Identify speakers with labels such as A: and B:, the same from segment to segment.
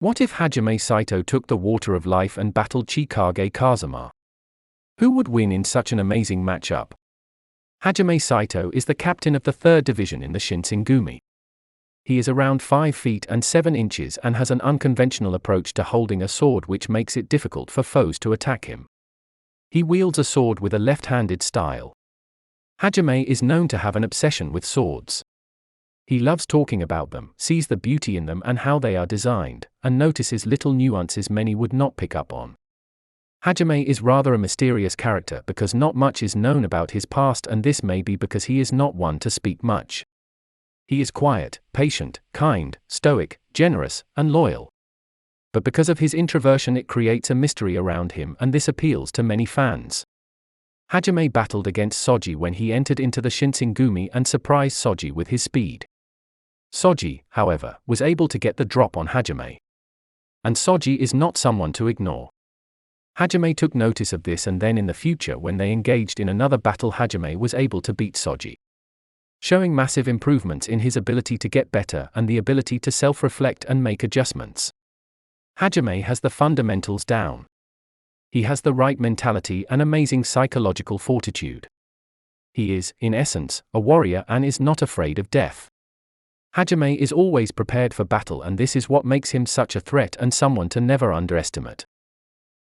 A: What if Hajime Saito took the water of life and battled Chikage Kazama? Who would win in such an amazing matchup? Hajime Saito is the captain of the 3rd Division in the Shinsengumi. He is around 5 feet and 7 inches and has an unconventional approach to holding a sword which makes it difficult for foes to attack him. He wields a sword with a left-handed style. Hajime is known to have an obsession with swords. He loves talking about them, sees the beauty in them and how they are designed, and notices little nuances many would not pick up on. Hajime is rather a mysterious character because not much is known about his past, and this may be because he is not one to speak much. He is quiet, patient, kind, stoic, generous, and loyal. But because of his introversion it creates a mystery around him, and this appeals to many fans. Hajime battled against Soji when he entered into the Shinsengumi and surprised Soji with his speed. Soji, however, was able to get the drop on Hajime. And Soji is not someone to ignore. Hajime took notice of this, and then in the future when they engaged in another battle Hajime was able to beat Soji, showing massive improvements in his ability to get better and the ability to self-reflect and make adjustments. Hajime has the fundamentals down. He has the right mentality and amazing psychological fortitude. He is, in essence, a warrior and is not afraid of death. Hajime is always prepared for battle, and this is what makes him such a threat and someone to never underestimate.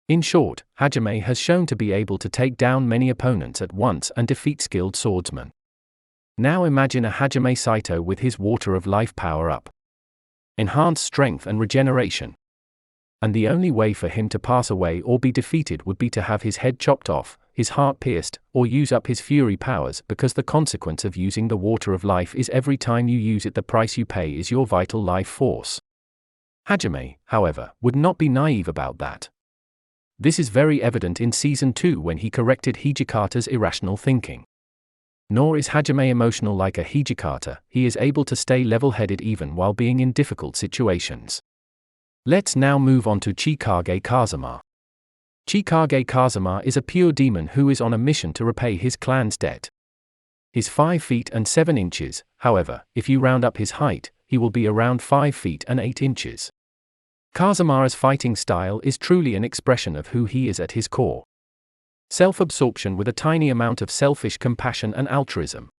A: In short, Hajime has shown to be able to take down many opponents at once and defeat skilled swordsmen. Now imagine a Hajime Saito with his Water of Life power-up. Enhanced strength and regeneration. And the only way for him to pass away or be defeated would be to have his head chopped off, his heart pierced, or use up his fury powers, because the consequence of using the Water of Life is every time you use it the price you pay is your vital life force. Hajime, however, would not be naive about that. This is very evident in Season 2 when he corrected Hijikata's irrational thinking. Nor is Hajime emotional like a Hijikata, he is able to stay level-headed even while being in difficult situations. Let's now move on to Chikage Kazama. Chikage Kazama is a pure demon who is on a mission to repay his clan's debt. He's 5 feet and 7 inches, however, if you round up his height, he will be around 5 feet and 8 inches. Kazama's fighting style is truly an expression of who he is at his core. Self-absorption with a tiny amount of selfish compassion and altruism.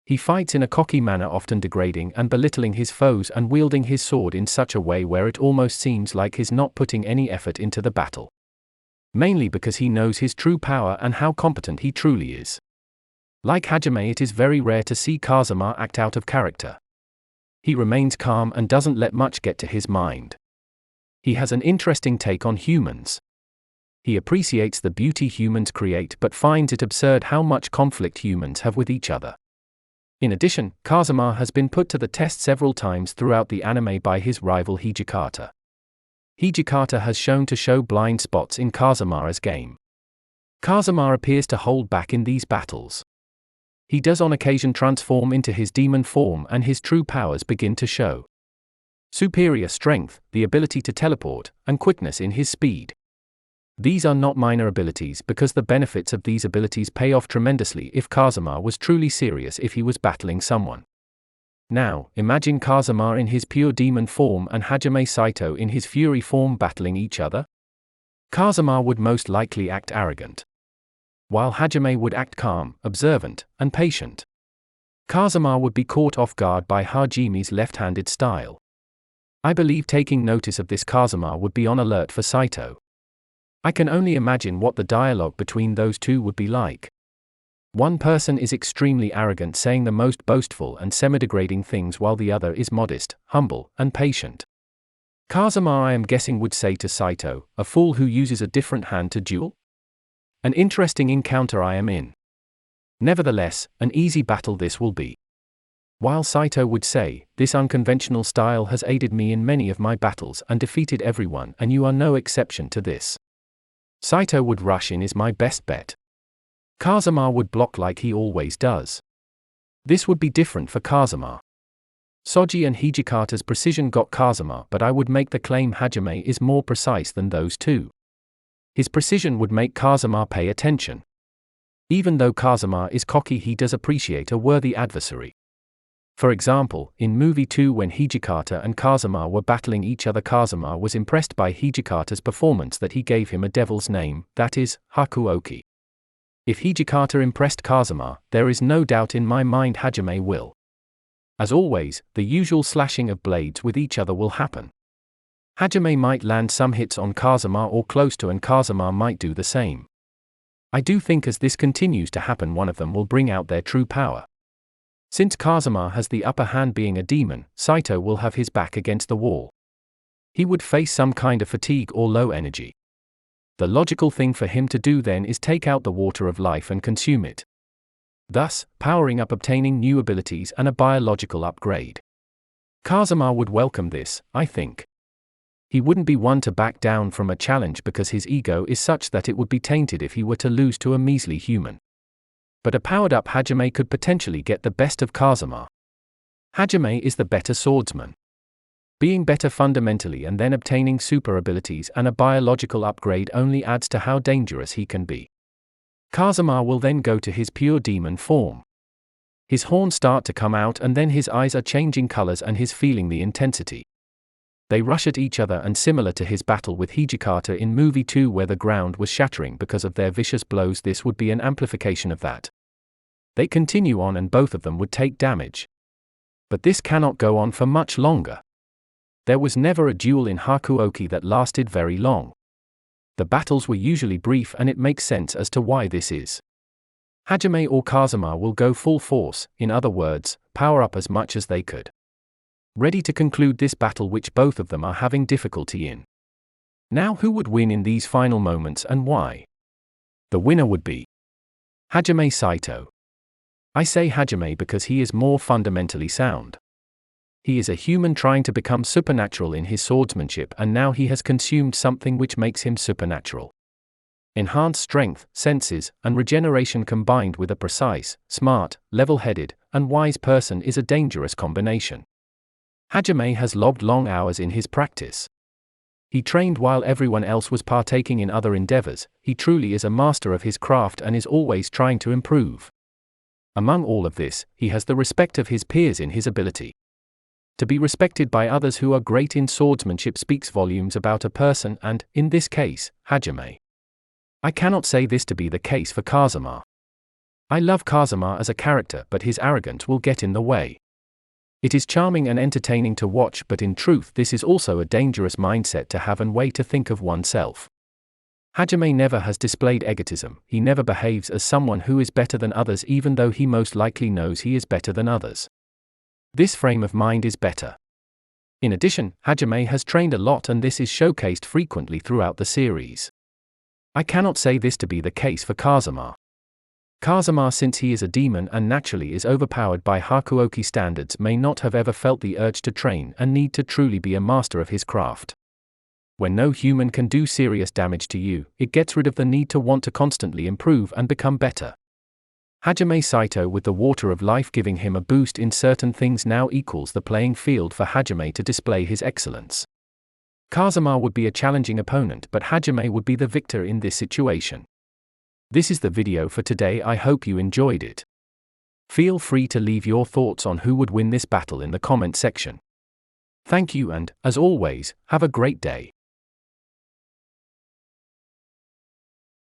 A: He fights in a cocky manner, often degrading and belittling his foes and wielding his sword in such a way where it almost seems like he's not putting any effort into the battle. Mainly because he knows his true power and how competent he truly is. Like Hajime, it is very rare to see Kazama act out of character. He remains calm and doesn't let much get to his mind. He has an interesting take on humans. He appreciates the beauty humans create but finds it absurd how much conflict humans have with each other. In addition, Kazama has been put to the test several times throughout the anime by his rival Hijikata. Hijikata has shown to show blind spots in Kazama's game. Kazama appears to hold back in these battles. He does on occasion transform into his demon form and his true powers begin to show. Superior strength, the ability to teleport, and quickness in his speed. These are not minor abilities because the benefits of these abilities pay off tremendously if Kazama was truly serious if he was battling someone. Now, imagine Kazama in his pure demon form and Hajime Saito in his fury form battling each other. Kazama would most likely act arrogant, while Hajime would act calm, observant, and patient. Kazama would be caught off guard by Hajime's left-handed style. I believe taking notice of this Kazama would be on alert for Saito. I can only imagine what the dialogue between those two would be like. One person is extremely arrogant, saying the most boastful and semi-degrading things, while the other is modest, humble, and patient. Kazama, I am guessing, would say to Saito, "A fool who uses a different hand to duel?" An interesting encounter I am in. Nevertheless, an easy battle this will be. While Saito would say, "This unconventional style has aided me in many of my battles and defeated everyone, and you are no exception to this." Saito would rush in, "Is my best bet." Kazama would block like he always does. This would be different for Kazama. Soji and Hijikata's precision got Kazama, but I would make the claim Hajime is more precise than those two. His precision would make Kazama pay attention. Even though Kazama is cocky, he does appreciate a worthy adversary. For example, in movie 2 when Hijikata and Kazama were battling each other, Kazama was impressed by Hijikata's performance that he gave him a devil's name, that is, Hakuoki. If Hijikata impressed Kazama, there is no doubt in my mind Hajime will. As always, the usual slashing of blades with each other will happen. Hajime might land some hits on Kazama or close to, and Kazama might do the same. I do think as this continues to happen, one of them will bring out their true power. Since Kazama has the upper hand being a demon, Saito will have his back against the wall. He would face some kind of fatigue or low energy. The logical thing for him to do then is take out the water of life and consume it, thus powering up, obtaining new abilities and a biological upgrade. Kazama would welcome this, I think. He wouldn't be one to back down from a challenge because his ego is such that it would be tainted if he were to lose to a measly human. But a powered-up Hajime could potentially get the best of Kazama. Hajime is the better swordsman. Being better fundamentally and then obtaining super abilities and a biological upgrade only adds to how dangerous he can be. Kazama will then go to his pure demon form. His horns start to come out and then his eyes are changing colors and he's feeling the intensity. They rush at each other, and similar to his battle with Hijikata in movie 2 where the ground was shattering because of their vicious blows, this would be an amplification of that. They continue on and both of them would take damage. But this cannot go on for much longer. There was never a duel in Hakuoki that lasted very long. The battles were usually brief, and it makes sense as to why this is. Hajime or Kazama will go full force, in other words, power up as much as they could, ready to conclude this battle which both of them are having difficulty in. Now who would win in these final moments and why? The winner would be Hajime Saito. I say Hajime because he is more fundamentally sound. He is a human trying to become supernatural in his swordsmanship, and now he has consumed something which makes him supernatural. Enhanced strength, senses, and regeneration combined with a precise, smart, level-headed, and wise person is a dangerous combination. Hajime has logged long hours in his practice. He trained while everyone else was partaking in other endeavors. He truly is a master of his craft and is always trying to improve. Among all of this, he has the respect of his peers in his ability. To be respected by others who are great in swordsmanship speaks volumes about a person and, in this case, Hajime. I cannot say this to be the case for Kazama. I love Kazama as a character, but his arrogance will get in the way. It is charming and entertaining to watch, but in truth this is also a dangerous mindset to have and way to think of oneself. Hajime never has displayed egotism. He never behaves as someone who is better than others, even though he most likely knows he is better than others. This frame of mind is better. In addition, Hajime has trained a lot, and this is showcased frequently throughout the series. I cannot say this to be the case for Kazama. Kazama, since he is a demon and naturally is overpowered by Hakuoki standards, may not have ever felt the urge to train and need to truly be a master of his craft. When no human can do serious damage to you, it gets rid of the need to want to constantly improve and become better. Hajime Saito, with the water of life giving him a boost in certain things, now equals the playing field for Hajime to display his excellence. Kazama would be a challenging opponent, but Hajime would be the victor in this situation. This is the video for today. I hope you enjoyed it. Feel free to leave your thoughts on who would win this battle in the comment section. Thank you, and, as always, have a great day.